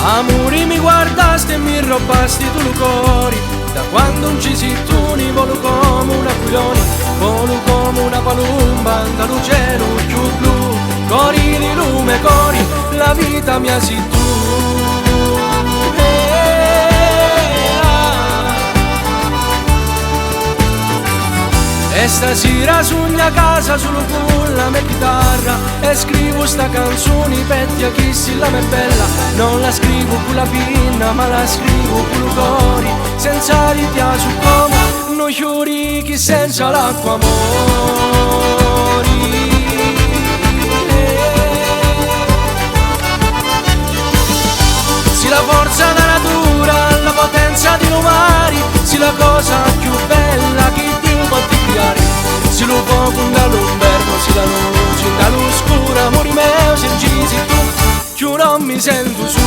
Amori mi guardasti e mi robasti tu il cuore. Da quando non ci sei tu ni volo come un aquilone, volo come una palumba dallo cielo più blu. Cori di lume, cori, la vita mia sei tu. E stasera sogno a casa solo con la mia chitarra e scrivo sta canzone pettia chi si la me bella. Non la scrivo con la pinna ma la scrivo con il cuore, senza ritia su come non fiori chi senza l'acqua mori. Si la forza della natura, la potenza di umani, si la cosa più bella che Dio può creare. Si lo fuoco dall'inverno, si la luce dall'oscura, amore mio, se ci sei tu, io non mi sento solo.